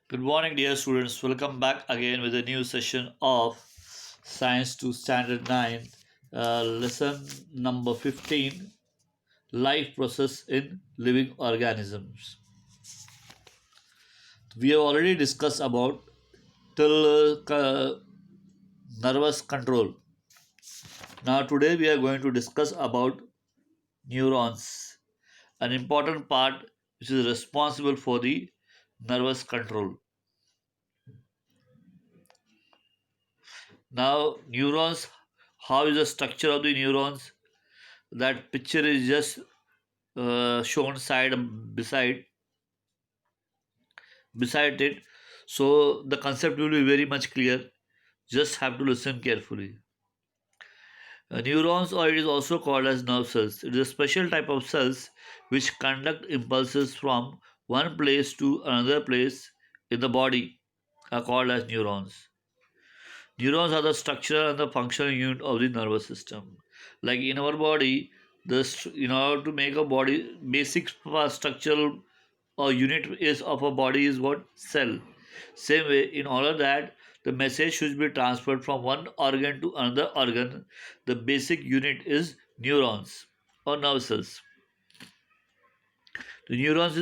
Good morning, dear students. Welcome back again with a new session of Science to Standard 9, lesson number 15, Life Process in Living Organisms. We have already discussed about till nervous control. Now, today we are going to discuss about neurons, an important part which is responsible for the nervous control. Now, neurons, how is the structure of the neurons? That picture is just shown beside it, so the concept will be very much clear. Just have to listen carefully. Neurons, or it is also called as nerve cells, it is a special type of cells which conduct impulses from one place to another place in the body, are called as neurons. Neurons are the structural and the functional unit of the nervous system. Like in our body, in order to make a body, basic structural or unit is of a body is what? Cell. Same way, in order that the message should be transferred from one organ to another organ, the basic unit is neurons or nerve cells. The neurons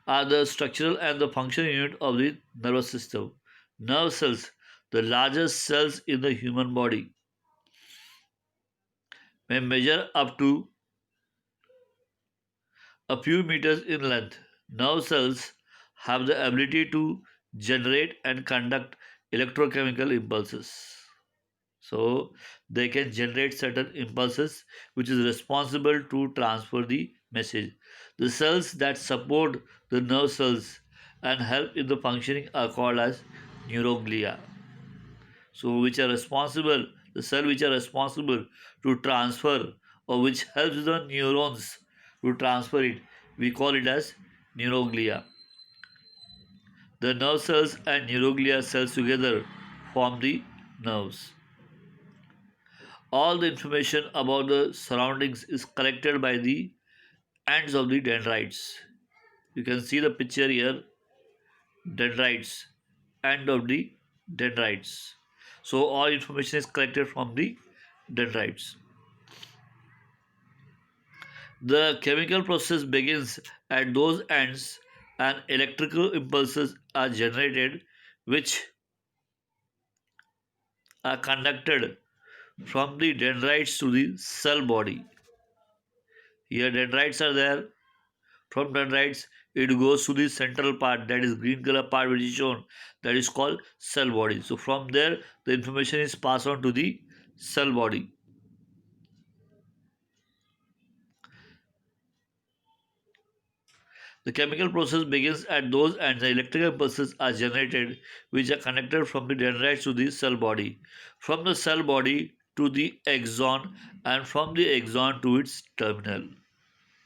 are the structural and the functional unit of the nervous system. Nerve cells, the largest cells in the human body, may measure up to a few meters in length. Nerve cells have the ability to generate and conduct electrochemical impulses. So they can generate certain impulses which is responsible to transfer the message. The cells that support the nerve cells and help in the functioning are called as neuroglia. So which are responsible, the cell which are responsible to transfer or which helps the neurons to transfer it, we call it as neuroglia. The nerve cells and neuroglia cells together form the nerves. All the information about the surroundings is collected by the ends of the dendrites. You can see the picture here, dendrites, end of the dendrites. So all information is collected from the dendrites. The chemical process begins at those ends and electrical impulses are generated which are conducted from the dendrites to the cell body. Here dendrites are there. From dendrites it goes to the central part, that is green color part which is shown, that is called cell body. So from there the information is passed on to the cell body. The chemical process begins at those ends. The electrical impulses are generated which are connected from the dendrites to the cell body, from the cell body to the axon, and from the axon to its terminal.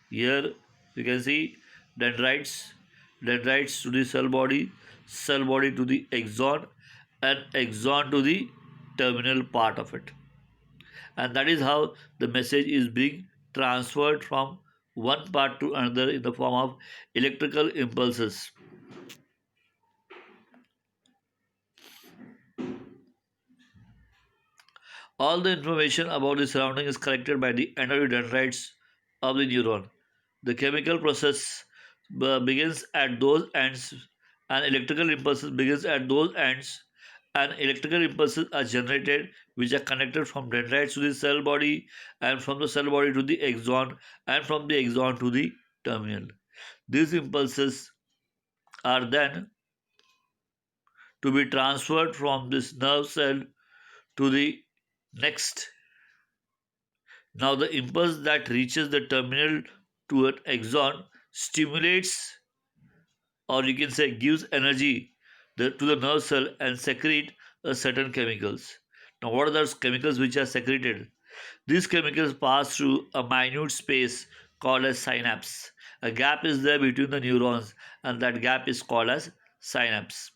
Here you can see dendrites, dendrites to the cell body to the axon, and axon to the terminal part of it. And that is how the message is being transferred from one part to another in the form of electrical impulses. All the information about the surrounding is collected by the endothelin dendrites of the neuron. The chemical process begins at those ends, and electrical impulses begins at those ends, and electrical impulses are generated which are connected from dendrites to the cell body, and from the cell body to the axon, and from the axon to the terminal. These impulses are then to be transferred from this nerve cell to the next. Now the impulse that reaches the terminal to an axon stimulates, or you can say gives energy to the nerve cell and secrete certain chemicals. Now what are those chemicals which are secreted? These chemicals pass through a minute space called as synapse. A gap is there between the neurons, and that gap is called as synapse.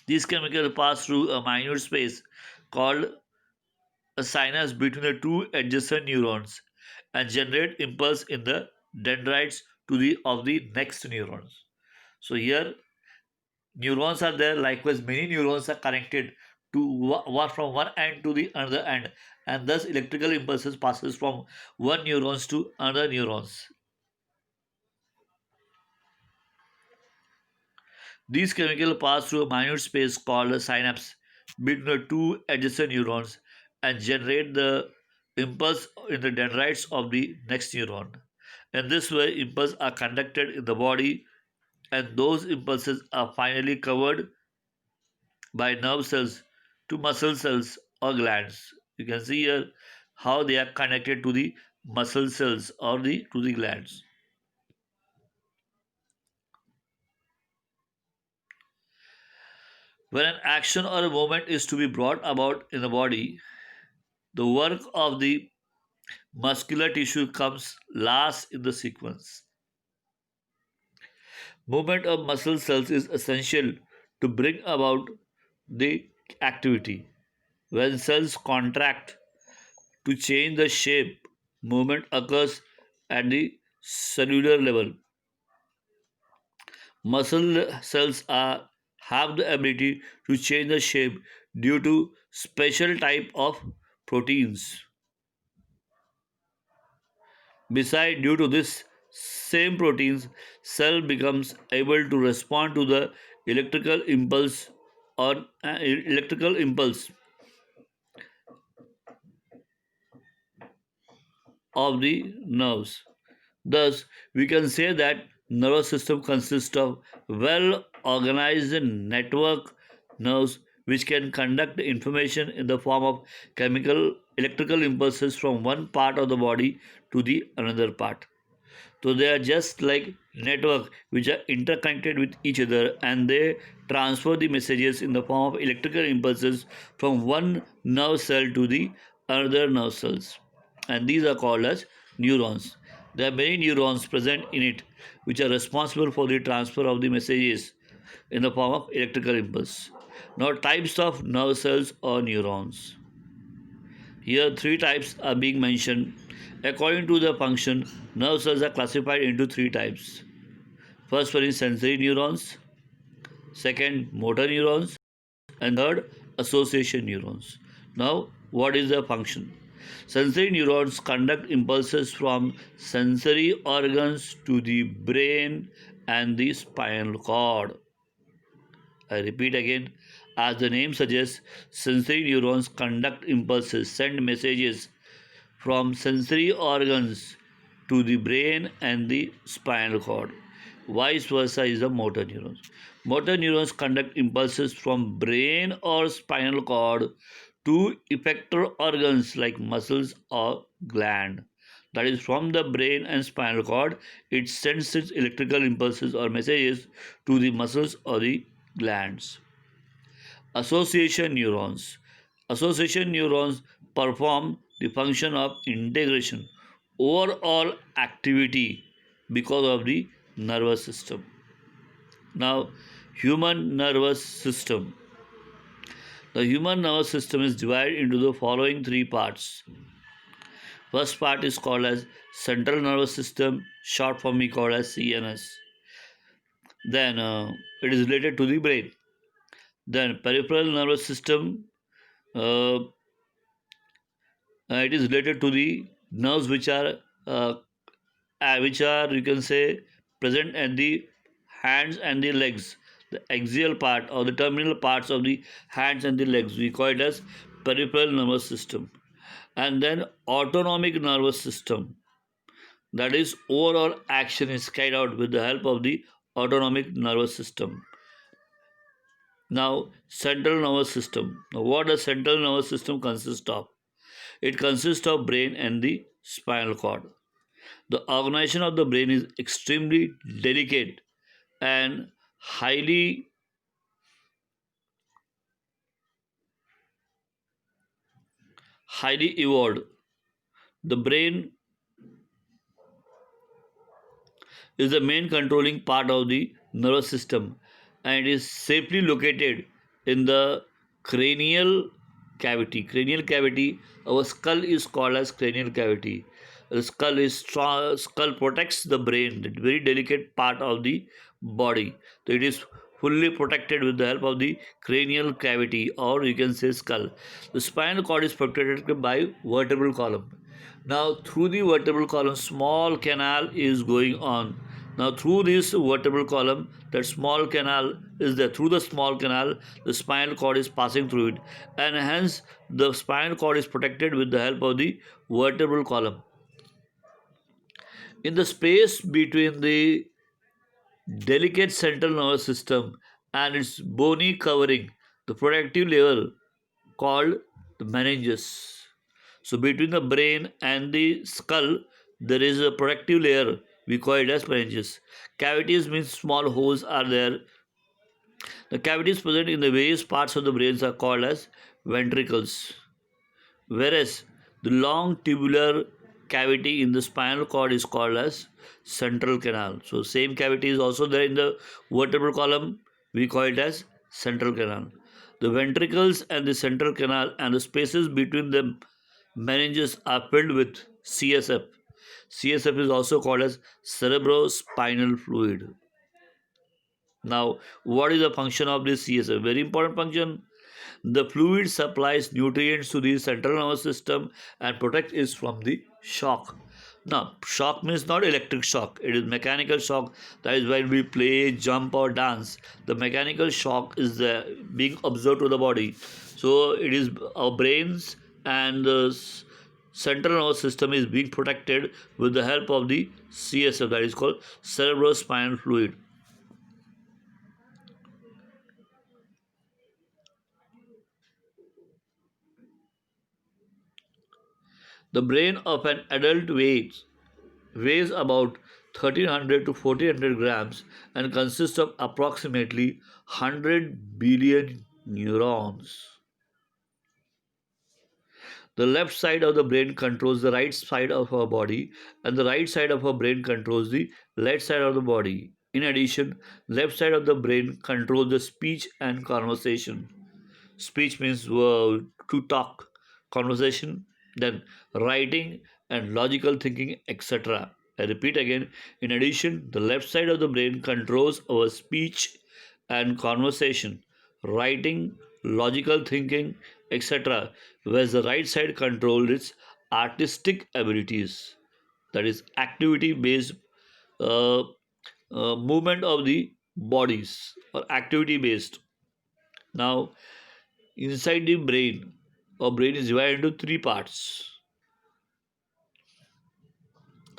These chemicals pass through a minute space called a synapse between the two adjacent neurons and generate impulse in the dendrites to the of the next neurons. So here neurons are there. Likewise, many neurons are connected to from one end to the another end, and thus electrical impulses passes from one neurons to another neurons. These chemicals pass through a minute space called a synapse between the two adjacent neurons and generate the impulse in the dendrites of the next neuron. In this way, impulses are conducted in the body, and those impulses are finally covered by nerve cells to muscle cells or glands. You can see here how they are connected to the muscle cells or the to the glands. When an action or a movement is to be brought about in the body, the work of the muscular tissue comes last in the sequence. Movement of muscle cells is essential to bring about the activity. When cells contract to change the shape, movement occurs at the cellular level. Muscle cells have the ability to change the shape due to special type of proteins. Besides, due to this same proteins, cell becomes able to respond to the electrical impulse or electrical impulse of the nerves. Thus, we can say that nervous system consists of well organized network nerves which can conduct information in the form of chemical electrical impulses from one part of the body to the another part. So they are just like network which are interconnected with each other, and they transfer the messages in the form of electrical impulses from one nerve cell to the other nerve cells. And these are called as neurons. There are many neurons present in it which are responsible for the transfer of the messages in the form of electrical impulse. Now types of nerve cells or neurons. Here, three types are being mentioned. According to the function, nerve cells are classified into three types. First one is sensory neurons, second, motor neurons, and third, association neurons. Now, what is the function? Sensory neurons conduct impulses from sensory organs to the brain and the spinal cord. I repeat again, as the name suggests, sensory neurons conduct impulses, send messages from sensory organs to the brain and the spinal cord. Vice versa is the motor neurons. Motor neurons conduct impulses from brain or spinal cord to effector organs like muscles or gland. That is, from the brain and spinal cord, it sends its electrical impulses or messages to the muscles or the glands. Association neurons. Association neurons perform the function of integration, overall activity because of the nervous system. Now, human nervous system. The human nervous system is divided into the following three parts. First part is called as central nervous system, short form we call as CNS. Then it is related to the brain. Then peripheral nervous system, uh, it is related to the nerves uh, which are, you can say, present at the hands and the legs. The axial part or the terminal parts of the hands and the legs, we call it as peripheral nervous system. And then autonomic nervous system, that is, overall action is carried out with the help of the autonomic nervous system. Now, central nervous system. Now, what does central nervous system consist of? It consists of brain and the spinal cord. The organization of the brain is extremely delicate and highly evolved. The brain is the main controlling part of the nervous system, and it is safely located in the cranial cavity. Cranial cavity, our skull is called as cranial cavity. The skull is strong. Skull protects the brain, the very delicate part of the body. So it is fully protected with the help of the cranial cavity, or you can say skull. The spinal cord is protected by vertebral column. Now, through the vertebral column, small canal is going on. Now, through this vertebral column, that small canal is there. Through the small canal, the spinal cord is passing through it, and hence the spinal cord is protected with the help of the vertebral column. In the space between the delicate central nervous system and its bony covering, the protective layer called the meninges. So between the brain and the skull, there is a protective layer. We call it as meninges. Cavities means small holes are there. The cavities present in the various parts of the brains are called as ventricles. Whereas the long tubular cavity in the spinal cord is called as central canal. So same cavity is also there in the vertebral column. We call it as central canal. The ventricles and the central canal and the spaces between the meninges are filled with CSF. CSF is also called as cerebrospinal fluid. Now, what is the function of this CSF? Very important function. The fluid supplies nutrients to the central nervous system and protects it from the shock. Now, shock means not electric shock, it is mechanical shock. That is when we play, jump, or dance. The mechanical shock is being observed to the body. So, it is our brains and the central nervous system is being protected with the help of the CSF, that is called cerebrospinal fluid. The brain of an adult weighs about 1300 to 1400 grams and consists of approximately 100 billion neurons. The left side of the brain controls the right side of our body, and the right side of our brain controls the left side of the body. In addition, left side of the brain controls the speech and conversation. Speech means to talk, conversation, then writing and logical thinking, etc. I repeat again, in addition, the left side of the brain controls our speech and conversation, writing, logical thinking, etc., whereas the right side controls its artistic abilities, that is, activity based uh, movement of the bodies or activity based. Now, inside the brain, our brain is divided into three parts.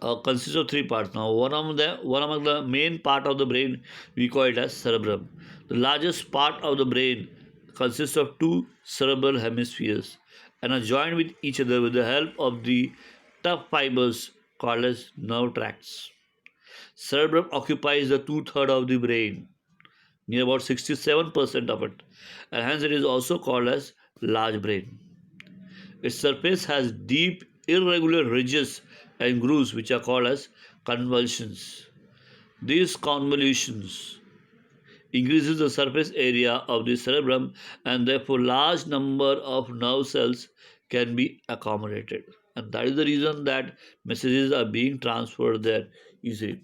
Consists of three parts. Now, one among the main part of the brain we call it as cerebrum. The largest part of the brain consists of two cerebral hemispheres and are joined with each other with the help of the tough fibers called as nerve tracts. Cerebrum occupies the two-thirds of the brain, near about 67% of it, and hence it is also called as large brain. Its surface has deep, irregular ridges and grooves which are called as convolutions. These convolutions increases the surface area of the cerebrum and therefore large number of nerve cells can be accommodated. And that is the reason that messages are being transferred there easily.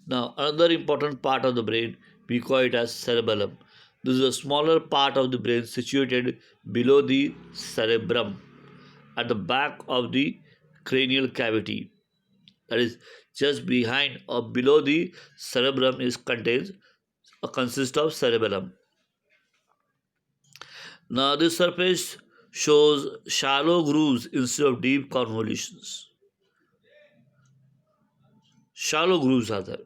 Now, another important part of the brain, we call it as cerebellum. This is a smaller part of the brain situated below the cerebrum at the back of the cranial cavity. That is just behind or below the cerebrum is contains or consists of cerebellum. Now, this surface shows shallow grooves instead of deep convolutions. Shallow grooves are there.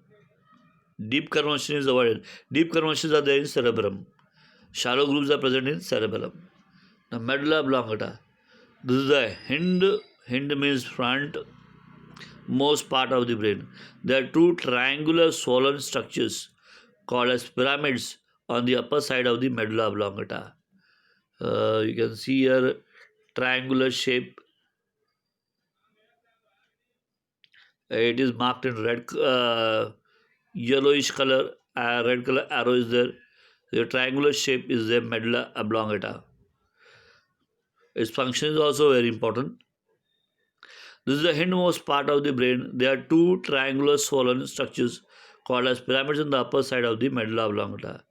Deep convolution is avoided. Deep convolutions are there in cerebrum. Shallow grooves are present in cerebellum. The medulla oblongata. This is the hind means front, most part of the brain. There are two triangular swollen structures called as pyramids on the upper side of the medulla oblongata. You can see here triangular shape. It is marked in red, yellowish color. Red color arrow is there. The triangular shape is the medulla oblongata. Its function is also very important. This is the hindmost part of the brain. There are two triangular swollen structures called as pyramids on the upper side of the medulla oblongata.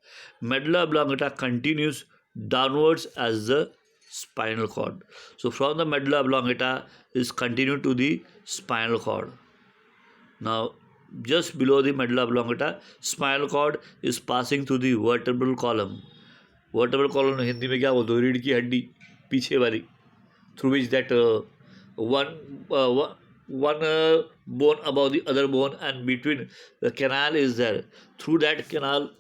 Medulla oblongata continues downwards as the spinal cord. So from the medulla oblongata is continued to the spinal cord. Now, just below the medulla oblongata, spinal cord is passing through the vertebral column. Vertebral column Hindi में क्या बोलते हो? रीढ़ की हड्डी पीछे वाली, through which that one bone above the other bone, and between the canal is there. Through that canal,